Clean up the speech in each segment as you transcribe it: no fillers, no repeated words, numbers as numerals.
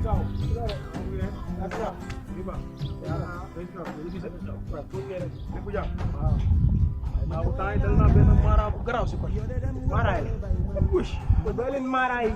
Ciao. Ciao. Viva. Nah, utang dal na benn mara bu garaaw si ko. Mara yi bush ko doo leen mara yi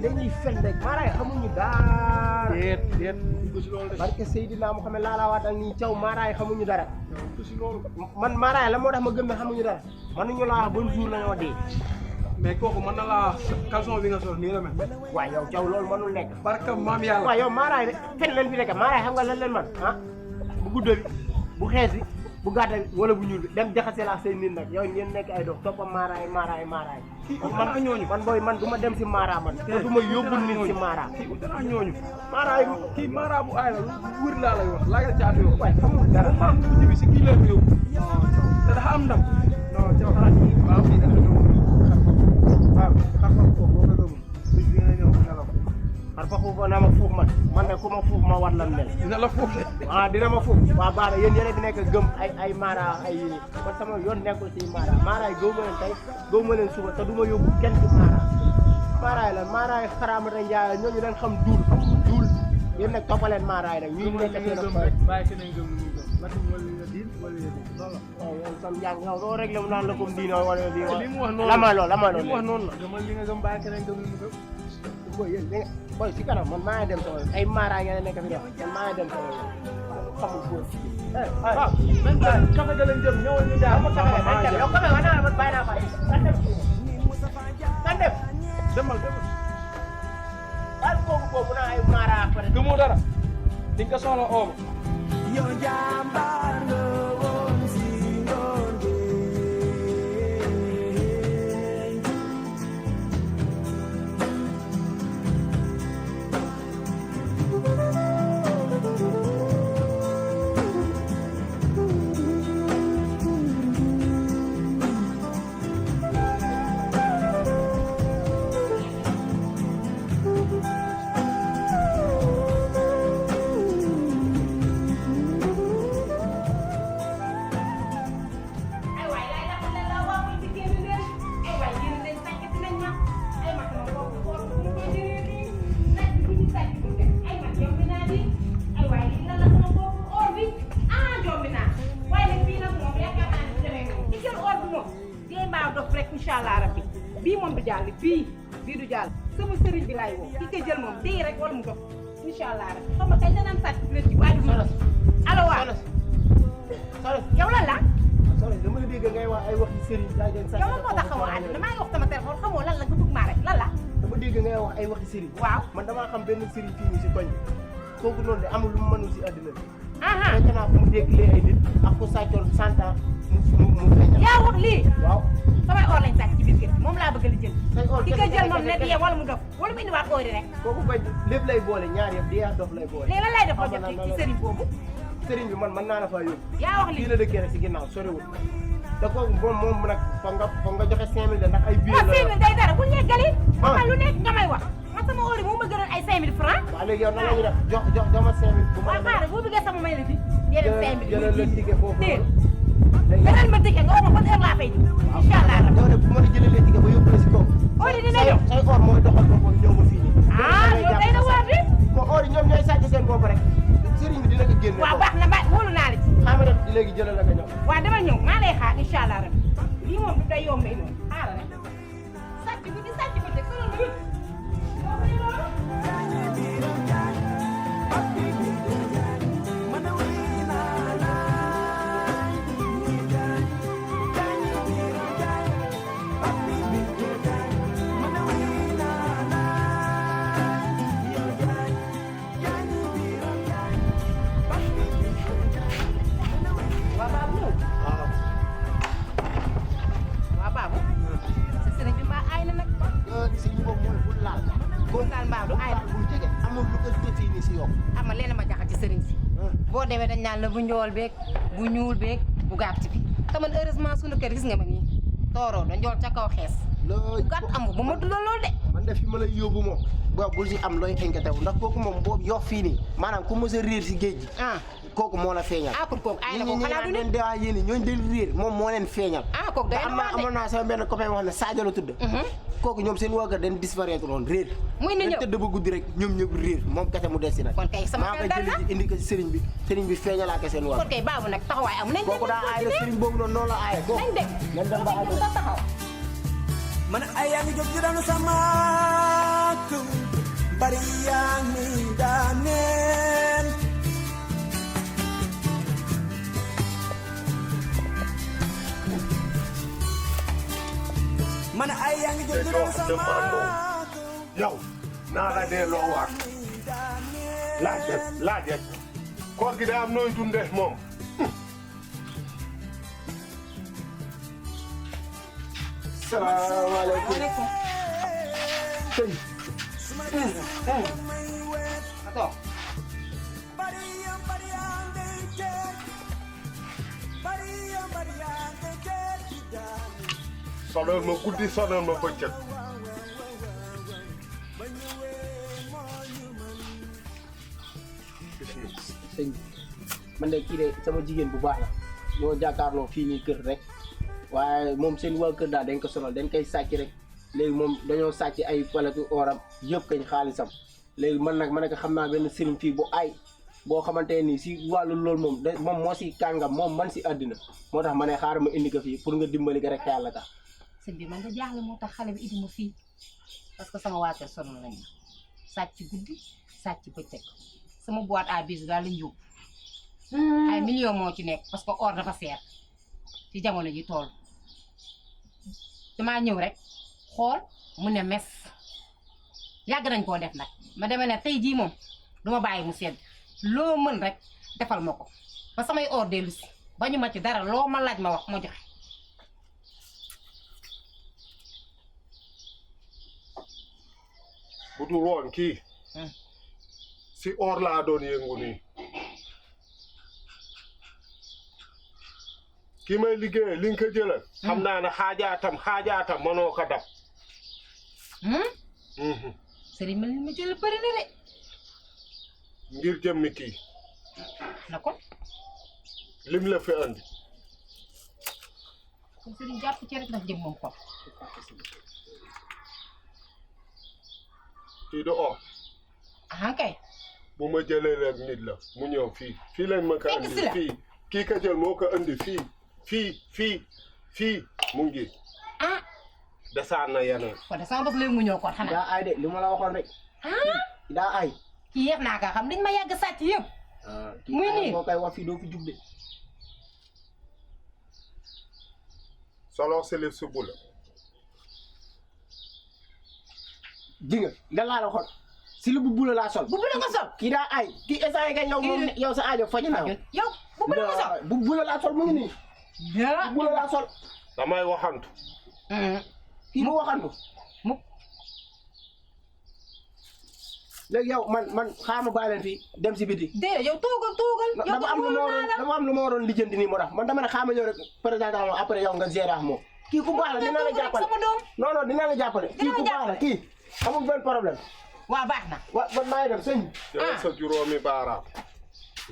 dañuy fen rek mara yi xamuñu dara. Déet ko si loolu de. barke Seydina Muhammad laa la waatal nii caw mara yi xamuñu dara. Ko si loolu. man mara yi la moo tax ma gëm ne xamuñu dara mënuñu laa wax ban jour la ñoo dee. Mais kooku mën na laa caleçon bi nga sol nii la mel. waaye yow caw loolu mënul nekk. Barka maam yàlla. waaw yow mara yi fen leen fi nekk mara yi xam nga lan leen man ah bu guddo bi bu xees bi bu gàtta bi wala bu ñuul bi dem jaxase la say nit nag yow ngeen nekk ay dox toppa mara yi. man ak ñooñu. man booy man du ma dem si mara man. te du ma yóbbu nit si mara. Kii dara ñooñu. mara yi Kii mara bu aay la lu wër laa lay wax laajal caatu yow. waaye xamul dara. Maam tuuti bi si kii la ko yóbbu. Te dafa am ndam. non caw xalaat yi waaw fii dafa ñëw. waaw xam nga ko boo ko gëmul. bis bi nga ñëw nelaw. xar fa xuuf naa ma fuuf man de ku ma fuuf ma war lan mel. Dina la foofu. dina ma fuuf waaw baax na yéen yéen a fi nekk gëm ay mara ay yii man sama yoon nekkul si mara yi gëw ma leen tey gëw ma leen suba te du ma yóbbu kenn ci mara yi la mara yi xaraamata njaay ñooñu leen xam duul yéen nag toppaleen mara yi nag ñuy nekk seen bàyyi si nañ gëm lu ñuy gëm. Latin wala nga diin wala nga diin loolu la. waaw yow sam jàng yow doo rek la mu naan la comme diina wala di li mu wax noonu la may loolu li mu wax noonu la. Gëmal li nga gëm bàyyi keneen gëm lu mu gëm. boy yéen dégg nga boy si kanam man maa ngi dem sama yoon ay mara ngeen nekk fi def man maa ngi dem sama yoon xamul góor waaw man daal kafe ga lañ jëm ñëwal ñu jaar. yow kafe wa naa man bàyyi naa fay kan def demal daal kooku naa ay mara après gëmoo dara di nga soxla ooma. Yo jàmbaar nga woon si yoon bi. inshallah rabbi bii moom du jàll bii du jàll sama sëriñ bi laay woo ki koy jël moom dee rek wala mu dox inshallah rabbi xam nga kañ la naan sàcc bi ci waaye du allo waaw yow lan la solo dama dégg ngay wax ay wax ci sëriñ daa jël yow lan moo tax xamoo àddina damaa ngi wax sama téléphone xamoo lan la nga dugg maa rek lan la dama dégg ngay wax ay waxi sëriñ waaw man damaa xam benn sëriñ fii nii si koñ kooku noonu de amul lu mu mënul si àddina bi aha fekk naa fu mu déglee ay nit ak ku sàccoon 100 ans mu feeñal yaa wax lii waaw samay or lañ sàcc ci biir kër moom laa bëgg li jël say or ki koy jël moom ne dee wala mu dof wala mu indiwaat oori rek kooku koy lépp lay boole ñaar yëpp di dof lay boole léegi lan lay def ba jot ci sëriñ boobu sëriñ bi man mën naa la faa yóbbu yaa wax fii lii la dëkkee rek si ginnaaw soriwul te kooku moom nag foog nga joxe 5000 de ndax ay biir waaw la 5000 day dara bu ñeggali waxal lu nekk nga may wax man sama oori moo ma gënoon ay 5000 francs waaw léegi yow nan la ñuy def jox ma 5000 bu ma waaw xaaral boo bëggee sama may la fi yeneen 5000 jëlal la ticket foofu déet léegi beneen ma ticket nga wax ma ban heure laa fay ji inshallah rabbi yow de bu ma la jëlalee ticket ba yóbbu la si kaw oori dina ñëw say or mooy doxal boppam ñëw ba fii nii yow day na waar de ko or yi ñoom ñooy sàcc seen bopp rek sëriñ bi dina ko génne waaw baax na ba wóolu naa la ci xaaral def léegi jëlal la nga ñëw waaw dama ñëw maa lay xaar inshallah rabbi lii moom du day yomb noonu xaaral rek sàcc bi di sàcc ba teg solo na yëpp ama leen ma jaxal ci sëriñ si boo demee dañ naan la bu njool beeg bu ñuul beeg bu gàtt bi te man heureusement sunu kër gis nga ma nii tooroo da njool ca kaw xees loolu gàtt amul ba ma dundal loolu de man de fi ma lay yóbbu moom boobu bul si am looy inquiété wu ndax kooku moom boobu yox fii nii maanaam ku mës a réer si géej gi kooku moo la feeñal kon kooku ay na ko xanaa du leen daa yéen ñooñu del réer moom moo leen feeñal kooku day amoon naa sama benn copain wax ne Sadio la tudd kooku ñoom seen waa kër dañ disparaître woon réer muy ni ñëw tëdd ba guddi rek ñoom ñëpp réer moom kese mu des si nag kon kay sama xel dal na maa ko jëli indi ko si sëriñ bi feeñalaa ko seen waa kon kay baabu nag taxawaay am nañ kooku daa aay la sëriñ boobu noonu la aaye kooku nañ dem nañ dem ba aay taxaw man ay yaa ngi jóg di daanu sama kër bari yaa ngi daaneel man ay yaa ngi jóg di daanu sama kër yow naa la delloo waat laajet koor gi day am nooy dundee moom salaamaaleykum sëñ attends sonal ma guddi sonal ma bëccëg sëñ man de kii de sama jigéen bu baax la ñoo jàkkaarloo fii nii kër rek waaye moom seen waa kër daal dañ ko sonal dañ koy sàcc rek léegi moom dañoo sàcc ay paletu oram yëpp kañ xaalisam léegi man nag ma ne ko xam naa benn sëriñ fii bu ay boo xamante nii si wàllu loolu moom moo si kàngam moom man si àddina moo tax ma ne xaaral ma indi ko fii pour nga dimbali ko rek yàlla tax sëñ bi man da jaaxle moo tax xale bi indi ma fii parce que sama waa kër sonal nañu sàcc guddi sàcc bëccëg sama boîte à bijoux daal lañ yóbbu ay millions moo ci nekk parce que or dafa seer ci jamono ji tool damaa ñëw rek xool mu ne mes yàgg nañ koo def nag ma demee ne tey jii moom duma bàyyi mu sedd loo mën rek defal ma ko ba samay or dellu si ba ñu ma ci dara loo ma laaj ma wax ma joxe bu dul woon kii si or laa doon yëngu nii kii may liggéeyee li nga ko jëlal xam naa ne xaajaatam mënoo ko dab sëriñ ma li ma jël bëri na de ngir jëmmi kii na ko lim la fi andi kon sëriñ jàpp ci rek ndax jëm moom ko kii du or kay bu ma jëlee leen nit la mu ñëw fii lañ ma ko andi fii kii ka jël moo ko andi fii mu ngi desaan na yeneen kon de sama bopp léegi mu ñëw kon xanaa daa ay de li ma la waxoon rek daa ay kii yëpp naa ko xam dañ ma yàgg sàcc yëpp muy nii boo koy wax fii doo fi jug de solo selif si bula ji nga laa la xool si lu bu bula laa sol bu bula nga sol kii daa ay kii instant yi yow moom yow sa aajo faj na yow bu bula nga sol bu bula laa sol mu ngi nii bu bula laa sol damay waxantu kii mu waxantu mu léegi yow man xaama bàyyi leen fii dem si biti déedéet yow toogal dafa am lu ma waroon lijjanti nii moo tax man dama ne xaama ñëw rek présentation après yow nga gérer ak moom kii ku baax la dina la jàppale non dina la jàppale kii ku baax la kii amul benn problème waaw baax na man maa ngi dem sëñ jël sa juróomi baaraam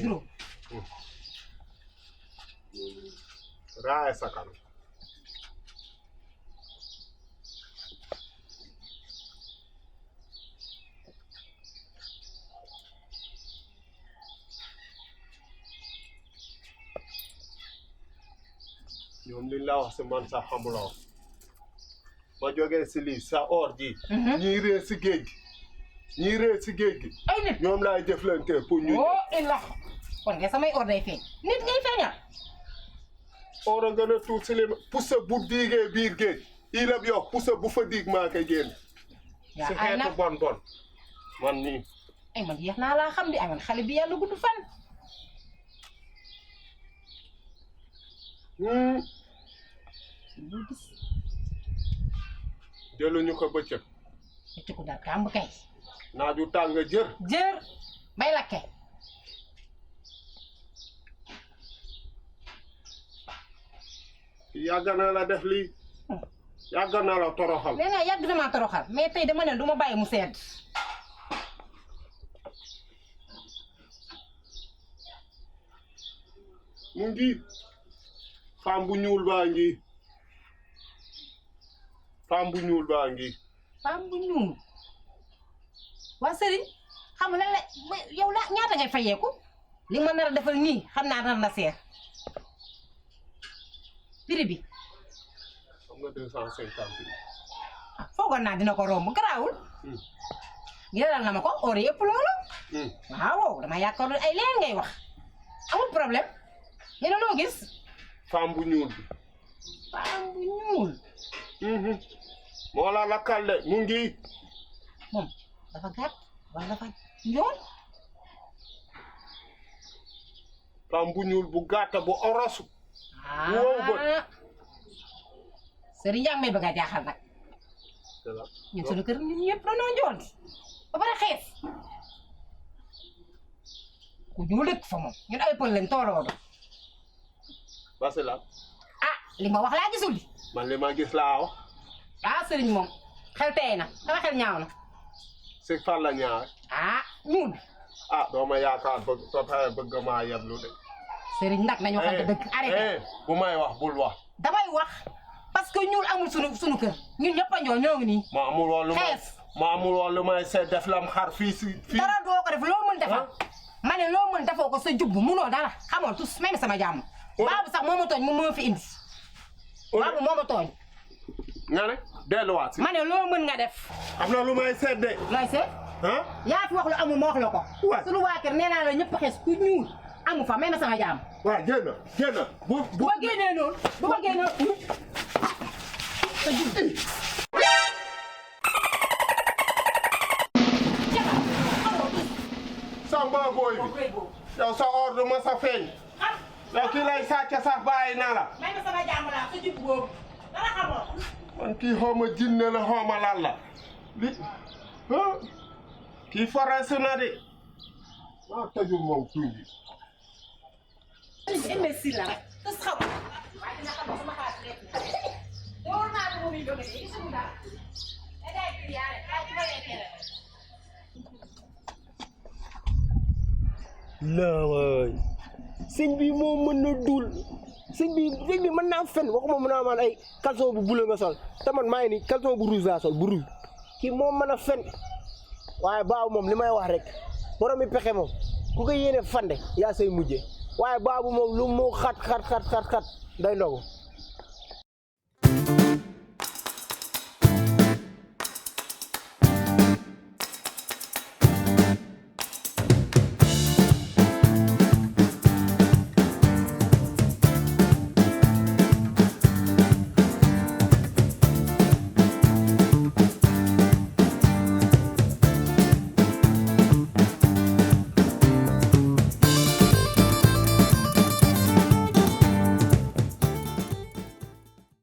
juróom raay sa kanam ñoom liñ la wax si man sax xamuloo ma jógee si lii sa or ji ñii ree si géej gi ay nit ñoom laay jëflante pour ñu illa kon nga samay or day feeñ nit ngay feeñal or a gën a tuut si li pusa bu diigee biir géej ilab yow pusa bu fa diig maa koy génn si xeetu bon man nii ay man yéex naa laa xam di ay man xale bi yàlla gudd fan jëluñu ko bëccëg ci ko daal kàmb kay naaju tàng jër bay lakke yàgg na la def lii yàgg na la toroxal léegi nag yàgg damaa toroxal mais tey dama ne du ma bàyyi mu sedd mu ngi femme bu ñuul baa ngi femme bu ñuul baa ngi femme bu ñuul waa Serigne xam nga lan la yow la ñaata ngay fayeeku li ma nar a defal nii xam naa nar na seer prix bi xam nga 250 ah foogoon naa dina ko romb garaawul jëlal na ma ko or yëpp loolu waaw dama yaakaar ay leen ngay wax amul problème ñu ne loo gis femme bu ñuul bi femme bu ñuul moo la lakkal de mu ngi moom dafa gàtt wala dafa njool femme bu ñuul bu gàtt bu orosu wow bët Serigne yaa ngi may bëgg a jaaxal nag ñun suñu kër ñun ñëpp dañoo njool ba pare xees ku ñuul dëkk fa moom ñun ay pël lañ tooloo ba Basila ah li ma wax laa gisul di man li ma gis laa wax ah Serigne moom xel tey na sama xel ñaaw na si fan la ñaar ah ñuul ah doo ma yaakaar bëgg maa yeblu de Serigne nag nañu waxante dëgg arrêté bu may wax bul wax damay wax parce que ñuul amul sunu kër ñun ñëpp a ñoo ngi nii ma amul woon lu may xees ma amul woon lu may seet def lam xar fii dara doo ko def loo mën defal ma ne loo mën defoo ko sa jubb munoo dara xamoo tous même sama jàmm baabu sax moo ma tooñ mu moo fi indi baabu moo ma tooñ nga ne delluwaat si ma ne loo mën nga def am na lu may seet de looy seet ah yaa fi wax lu amul ma wax la ko suñu waa kër nee naa la ñëpp xees ku ñuul amu fa même sama jàmm waaw génn bu ma génnee noonu bu ma génnee sa jubb samba booy bi yow sa ordre ma sa feeñ yow kii lay sàcc sax bàyyi na la may ma sama jàmm laa sa jubb boobu dara xamoo man kii xaw ma jinne la xaw ma lan la li kii forage na de maa tëjul moom tuuti imbécile la rek tus xaw waaye dina xam sama xalaat rek door naa ko moom yi jóge de gisul dara da day kii yaare kaa ci ba yekkee rek laa waay sëñ bi moo mën na duul sëñ bi mën naa fen waxuma mën naa man ay caleçon bu bula nga sol te man maa ngi nii caleçon bu rouge laa sol bu rouge kii moom mën a fen waaye baabu moom li may wax rek borom mi pexe moom ku ko yéene fande yaa say mujje waaye baabu moom lu mu xat day ndogu